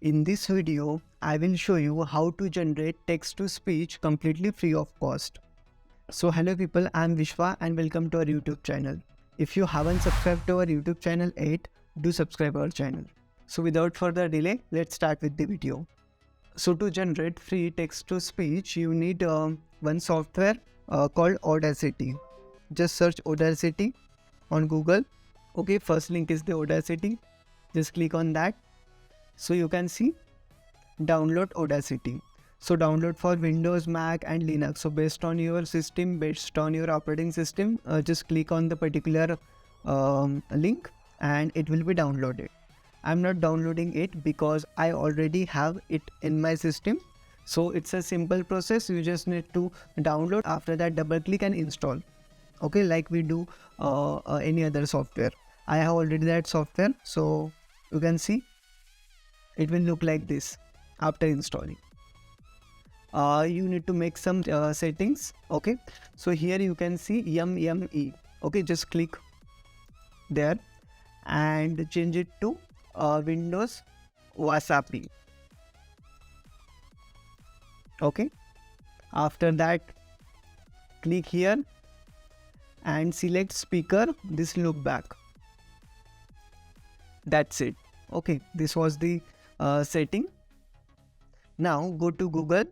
In this video, I will show you how to generate text-to-speech completely free of cost. So hello people, I am Vishwa and welcome to our YouTube channel. If you haven't subscribed to our YouTube channel yet, do subscribe our channel. So without further delay, let's start with the video. So to generate free text-to-speech, you need one software called Audacity. Just search Audacity on Google. Okay, first link is the Audacity. Just click on that. So you can see download Audacity. So download for Windows, Mac and Linux. So based on your system, based on your operating system, just click on the particular link and it will be downloaded. I'm not downloading it because I already have it in my system. So it's a simple process. You just need to download. After that, double click and install. Okay, like we do any other software. I have already that software. So you can see it will look like this after installing. You need to make some settings. Okay, so here you can see YME. Okay, just click there and change it to Windows Wasapi. Okay, after that click here and select speaker, this look back. That's it. Okay, this was the setting. Now go to Google.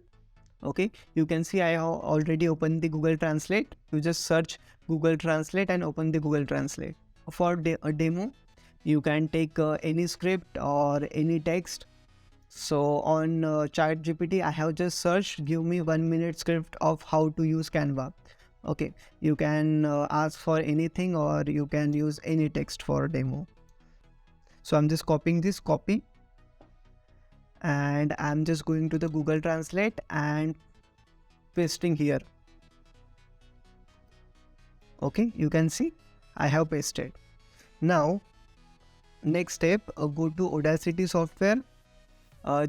Okay, you can see I have already opened the Google Translate. You just search Google Translate and open the Google Translate. For a demo, you can take any script or any text. So on ChatGPT, I have just searched, give me 1 minute script of how to use Canva. Okay, you can ask for anything or you can use any text for demo. So I'm just copying this copy and I'm just going to the Google Translate and pasting here. Okay, you can see I have pasted. Now next step, go to Audacity software.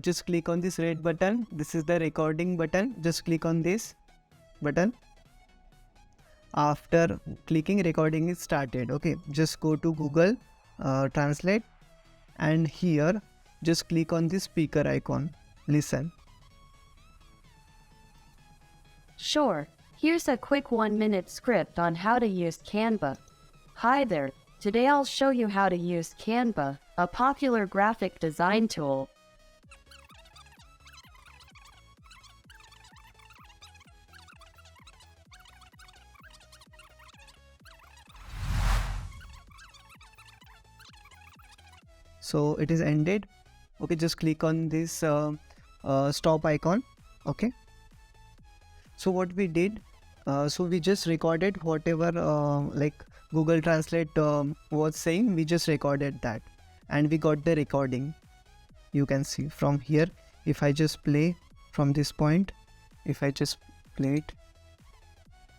Just click on this red button. This is the recording button. Just click on this button. After clicking, recording is started. Okay, just go to Google Translate and here just click on the speaker icon. Listen. Sure, here's a quick 1-minute script on how to use Canva. Hi there, today I'll show you how to use Canva, a popular graphic design tool. So it is ended. Okay, just click on this stop icon. Okay, so what we did, so we just recorded whatever like Google Translate was saying. We just recorded that and we got the recording. You can see from here, if I just play from this point, if I just play it.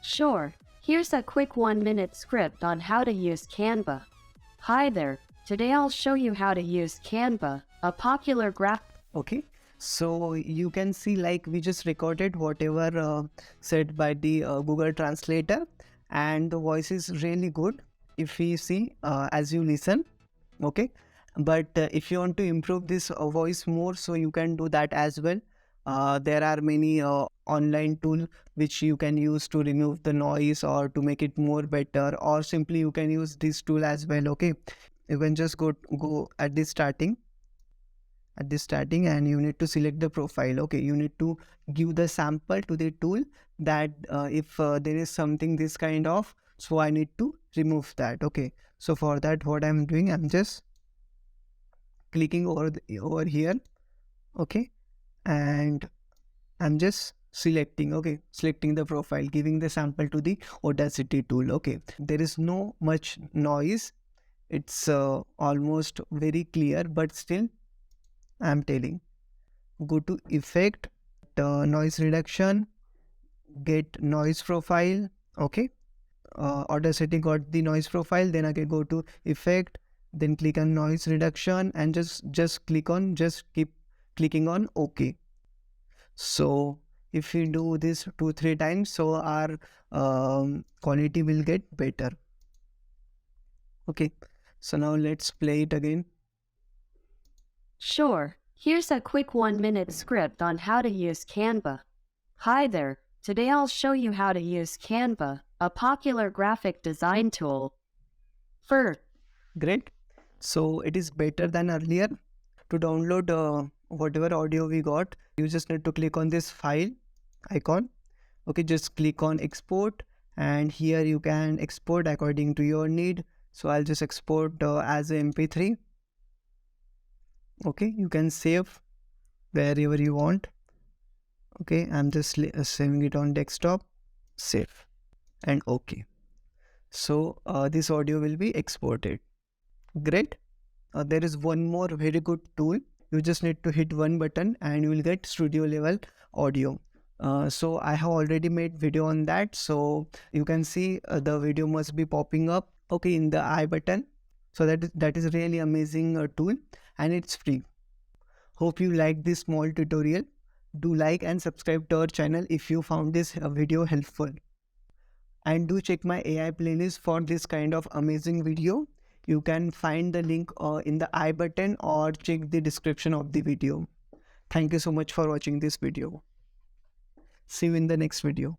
Sure, here's a quick 1-minute script on how to use Canva. Hi there, today I'll show you how to use Canva, a popular Okay, so you can see like we just recorded whatever said by the Google Translator and the voice is really good if we see as you listen. Okay, but if you want to improve this voice more, so you can do that as well. There are many online tools which you can use to remove the noise or to make it more better, or simply you can use this tool as well. Okay, you can just go at this starting and you need to select the profile. Okay, you need to give the sample to the tool that if there is something this kind of, so I need to remove that. Okay, so for that what I'm doing, I'm just clicking over here. Okay, and I'm just selecting. Okay, selecting the profile, giving the sample to the Audacity tool. Okay, there is no much noise. It's almost very clear, but still I'm telling, go to effect, noise reduction, get noise profile. Okay, Audacity got the noise profile. Then again go to effect, then click on noise reduction and just click on, just keep clicking on OK. So if we do this 2-3 times, so our quality will get better. Okay, so now let's play it again. Sure, Here's a quick 1-minute script on how to use Canva. Hi there, today I'll show you how to use Canva, a popular graphic design tool. First, Great. So it is better than earlier. To download whatever audio we got, you just need to click on this file icon. Okay, just click on export, and here you can export according to your need. So I'll just export as a MP3. Okay, you can save wherever you want. Okay, I'm just saving it on desktop. Save and okay. So this audio will be exported. Great. There is one more very good tool. You just need to hit one button and you will get studio level audio. So I have already made video on that. So you can see the video must be popping up, okay, in the I button. So that is really amazing tool, and it's free. Hope you like this small tutorial. Do like and subscribe to our channel if you found this video helpful. And do check my AI playlist for this kind of amazing video. You can find the link in the I button or check the description of the video. Thank you so much for watching this video. See you in the next video.